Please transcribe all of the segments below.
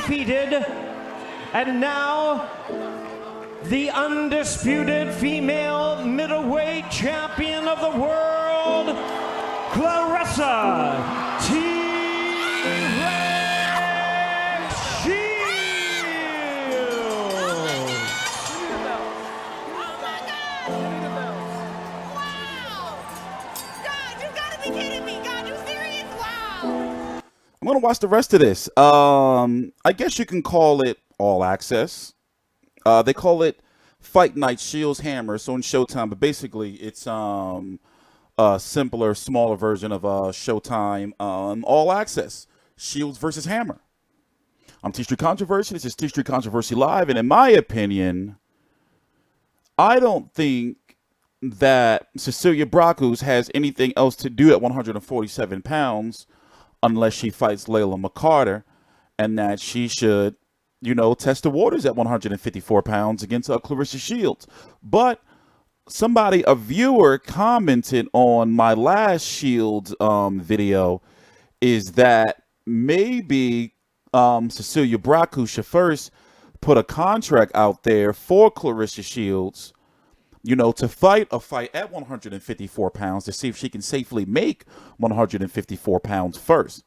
undefeated, and now the undisputed female middleweight champion of the world, Claressa Shields. I'm going to watch the rest of this. I guess you can call it All Access. They call it Fight Night Shields Hammer, so on Showtime. But basically, it's a simpler, smaller version of Showtime All Access. Shields versus Hammer. I'm TstreeT Controversy. This is TstreeT Controversy Live. And in my opinion, I don't think that Cecilia Braekhus has anything else to do at 147 pounds unless she fights Layla McCarter, and that she should, test the waters at 154 pounds against Claressa Shields. But a viewer commented on my last Shields video is that maybe Cecilia Braekhus should first put a contract out there for Claressa Shields, to fight a fight at 154 pounds to see if she can safely make 154 pounds first.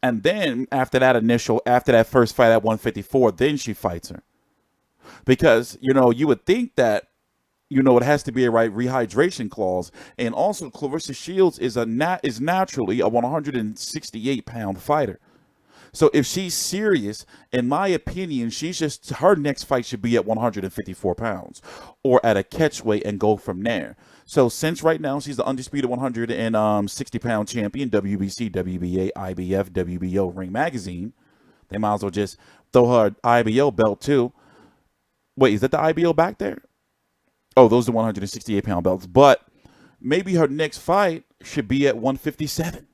And then after that first fight at 154, then she fights her. Because, you would think that, it has to be a right rehydration clause. And also Claressa Shields is naturally a 168-pound fighter. So if she's serious, in my opinion, her next fight should be at 154 pounds or at a catch weight and go from there. So since right now she's the undisputed 160-pound champion, WBC, WBA, IBF, WBO, Ring Magazine, they might as well just throw her IBO belt too. Wait, is that the IBO back there? Oh, those are the 168-pound belts. But maybe her next fight should be at 157.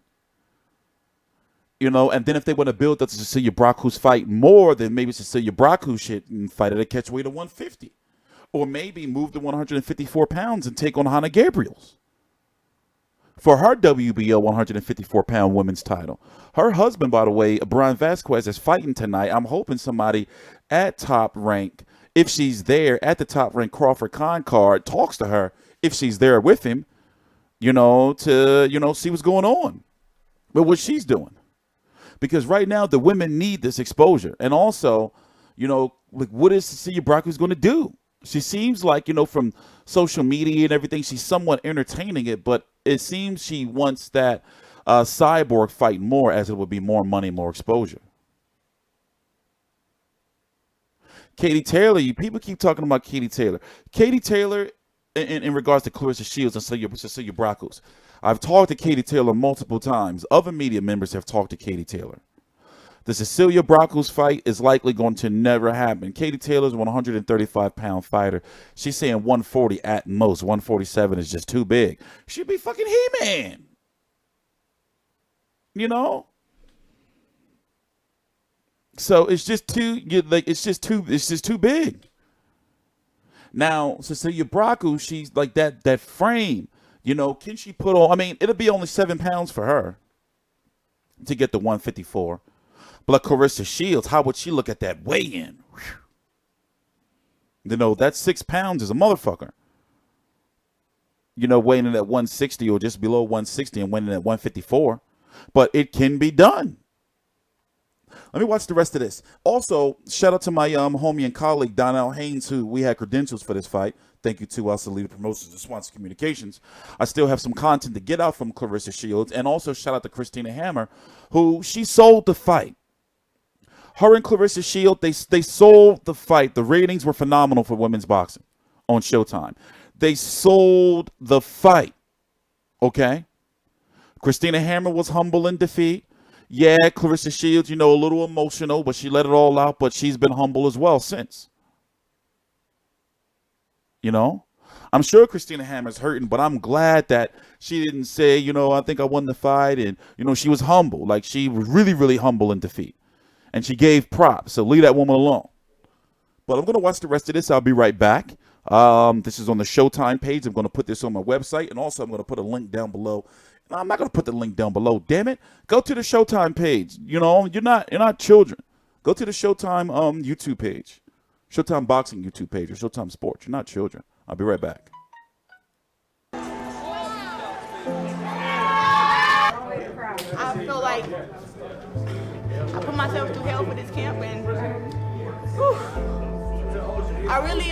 And then if they want to build up the Cecilia Braekhus fight more, then maybe Cecilia Braekhus should fight at a catch weight of 150. Or maybe move to 154 pounds and take on Hannah Gabriels for her WBO 154-pound women's title. Her husband, by the way, Brian Vasquez, is fighting tonight. I'm hoping somebody at Top Rank, if she's there at the Top Rank Crawford Con card, talks to her if she's there with him, to, see what's going on with what she's doing. Because right now, the women need this exposure. And also, what is Cecilia Braekhus going to do? She seems like, from social media and everything, she's somewhat entertaining it. But it seems she wants that cyborg fight more, as it would be more money, more exposure. Katie Taylor, people keep talking about Katie Taylor. Katie Taylor, in regards to Claressa Shields and Cecilia Braekhus, I've talked to Katie Taylor multiple times. Other media members have talked to Katie Taylor. The Cecilia Braekhus fight is likely going to never happen. Katie Taylor's a 135-pound fighter. She's saying 140 at most. 147 is just too big. She'd be fucking He-Man. So it's just too big. Now, Cecilia Braekhus, she's like that frame. Can she put on? I mean, it'll be only 7 pounds for her to get the 154. But Claressa Shields, how would she look at that weigh-in? That 6 pounds is a motherfucker. Weighing in at 160 or just below 160 and weighing in at 154. But it can be done. Let me watch the rest of this. Also, shout out to my homie and colleague, Donnell Haynes, who we had credentials for this fight. Thank you to us, Elite Promotions and Swanson Communications. I still have some content to get out from Claressa Shields. And also shout out to Christina Hammer, who she sold the fight. Her and Claressa Shields, they sold the fight. The ratings were phenomenal for women's boxing on Showtime. They sold the fight. Okay? Christina Hammer was humble in defeat. Yeah, Claressa Shields, a little emotional, but she let it all out. But she's been humble as well since. I'm sure Christina Hammer's hurting, but I'm glad that she didn't say, I think I won the fight. And, she was humble. Like, she was really, really humble in defeat. And she gave props. So leave that woman alone. But I'm going to watch the rest of this. I'll be right back. This is on the Showtime page. I'm going to put this on my website. And also, I'm going to put a link down below I'm not gonna put the link down below. Damn it! Go to the Showtime page. You know, you're not children. Go to the Showtime YouTube page, Showtime Boxing YouTube page, or Showtime Sports. You're not children. I'll be right back. I feel like I put myself through hell for this camp, and whew, I really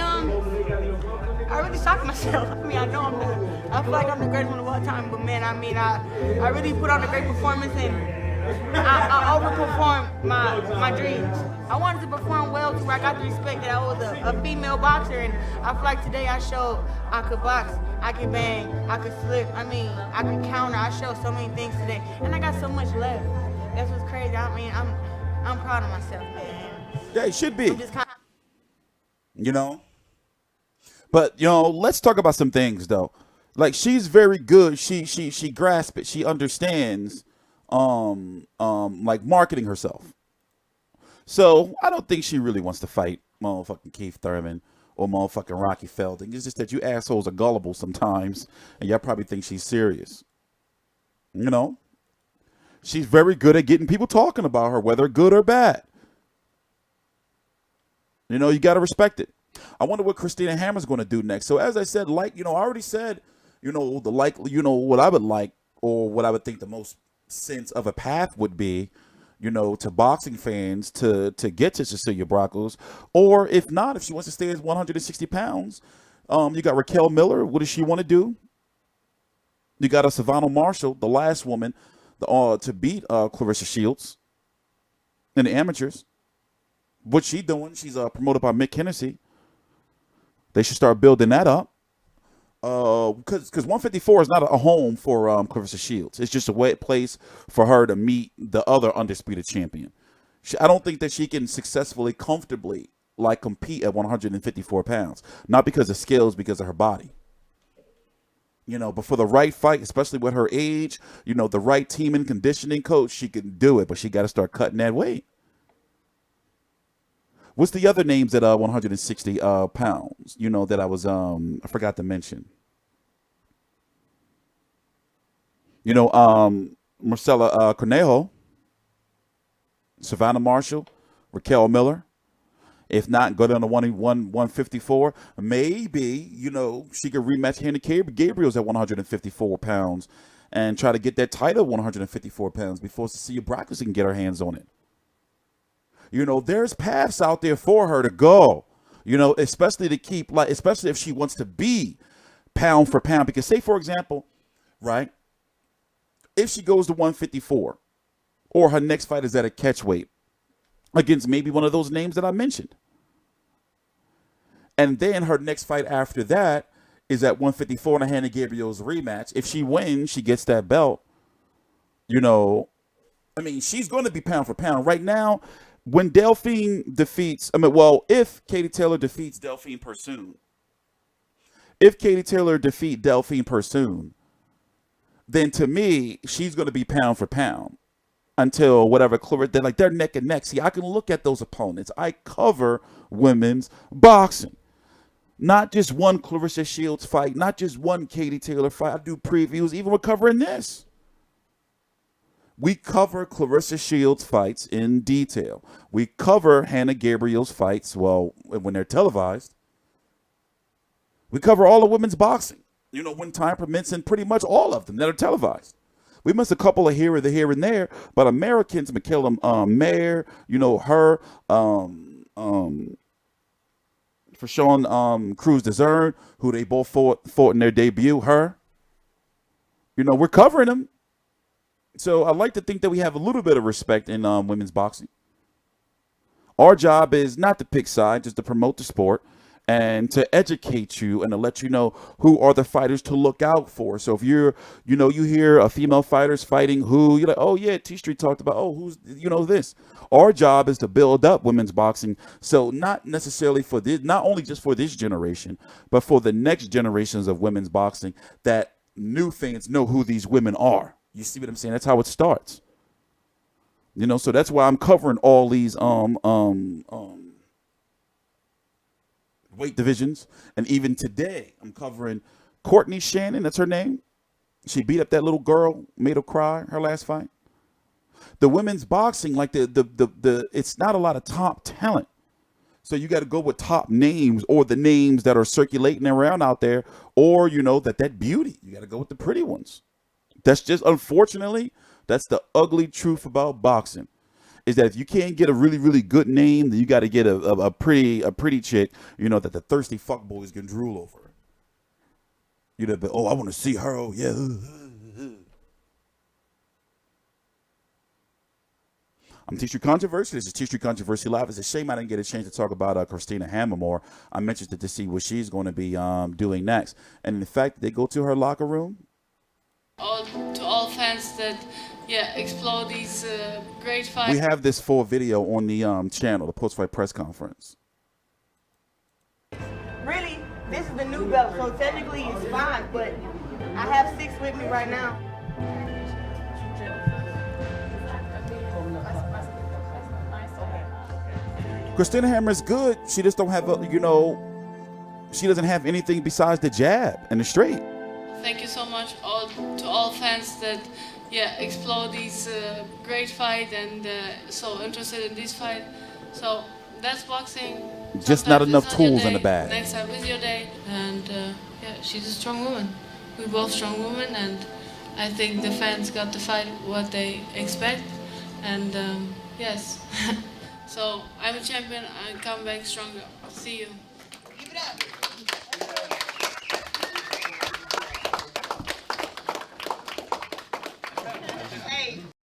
shocked myself. I mean, I know I'm not. I feel like I'm the greatest one of all time, but man, I mean, I really put on a great performance, and I overperformed my dreams. I wanted to perform well to where I got the respect that I was a female boxer, and I feel like today I showed I could box, I could bang, I could slip. I mean, I could counter. I showed so many things today, and I got so much left. That's what's crazy. I mean, I'm proud of myself, man. Yeah, it should be. I'm just You know. But let's talk about some things though. Like, she's very good. She grasps it. She understands like marketing herself. So I don't think she really wants to fight motherfucking Keith Thurman or motherfucking Rocky Felding. It's just that you assholes are gullible sometimes, and y'all probably think she's serious. You know? She's very good at getting people talking about her, whether good or bad. You know, you got to respect it. I wonder what Christina Hammer's going to do next. So as I said, I already said, what I would like, or what I would think the most sense of a path would be, to boxing fans to get to Cecilia Braekhus, or if not, if she wants to stay at 160 pounds, you got Raquel Miller. What does she want to do? You got a Savannah Marshall, the last woman to beat Claressa Shields in the amateurs. What's she doing? She's promoted by Mich. They should start building that up. Because 154 is not a home for Claressa Shields. It's just a wet place for her to meet the other undisputed champion. I don't think that she can successfully, comfortably, compete at 154 pounds. Not because of skills, because of her body. But for the right fight, especially with her age, the right team and conditioning coach, she can do it. But she got to start cutting that weight. What's the other names at 160 pounds? That I was I forgot to mention. Marcela Cornejo, Savannah Marshall, Raquel Miller. If not, go down to 154. Maybe she could rematch Hannah Gabriels at 154 pounds and try to get that title at 154 pounds before Cecilia Braekhus can get her hands on it. There's paths out there for her to go, especially to keep, especially if she wants to be pound for pound. Because say, for example, right, if she goes to 154 or her next fight is at a catch weight against maybe one of those names that I mentioned, and then her next fight after that is at 154 in a Hannah Gabriels rematch. If she wins, she gets that belt. She's going to be pound for pound right now. When Delphine defeats, if Katie Taylor defeats Delphine Persoon, then to me, she's going to be pound for pound until whatever. They're neck and neck. See, I can look at those opponents. I cover women's boxing. Not just one Claressa Shields fight, not just one Katie Taylor fight. I do previews, even we're covering this. We cover Claressa Shields fights in detail. We cover Hannah Gabriels fights, when they're televised. We cover all of women's boxing, when time permits, and pretty much all of them that are televised. We miss a couple of here and there, but Americans, Michaela Mayer, her, for Sean Cruz DeZern, who they both fought in their debut, her. We're covering them. So I like to think that we have a little bit of respect in women's boxing. Our job is not to pick sides, just to promote the sport and to educate you and to let you know who are the fighters to look out for. So if you hear a female fighter's fighting who, you're like, oh yeah, TstreeT talked about, who's, this. Our job is to build up women's boxing. So not necessarily for this, not only just for this generation, but for the next generations of women's boxing, that new fans know who these women are. You see what I'm saying? That's how it starts. So that's why I'm covering all these weight divisions. And even today, I'm covering Courtney Shannon, that's her name, She beat up that little girl, made her cry her last fight. The women's boxing, like it's not a lot of top talent. So you got to go with top names or the names that are circulating around out there, or, you know, that beauty. You got to go with the pretty ones. That's just, unfortunately, that's the ugly truth about boxing, is that if you can't get a really, really good name, then you got to get a pretty chick, you know, that the thirsty fuckboys can drool over. You know, but, oh, I want to see her. Oh, yeah. I'm TstreeT Controversy. This is TstreeT Controversy Live. It's a shame I didn't get a chance to talk about Christina more. I'm interested to see what she's going to be doing next. And in fact, they go to her locker room. To all fans that, explore these great fights. We have this full video on the channel, the post-fight press conference. Really, this is the new belt, so technically it's 5, but I have 6 with me right now. Christina Hammer is good. She just don't have she doesn't have anything besides the jab and the straight. Thank you so much to all fans that, explore these great fight and so interested in this fight. So that's boxing. Just not enough tools in the bag. Next time is your day. And she's a strong woman. We're both strong women, and I think the fans got to fight what they expect. And yes. So I'm a champion. I come back stronger. See you. Give it up.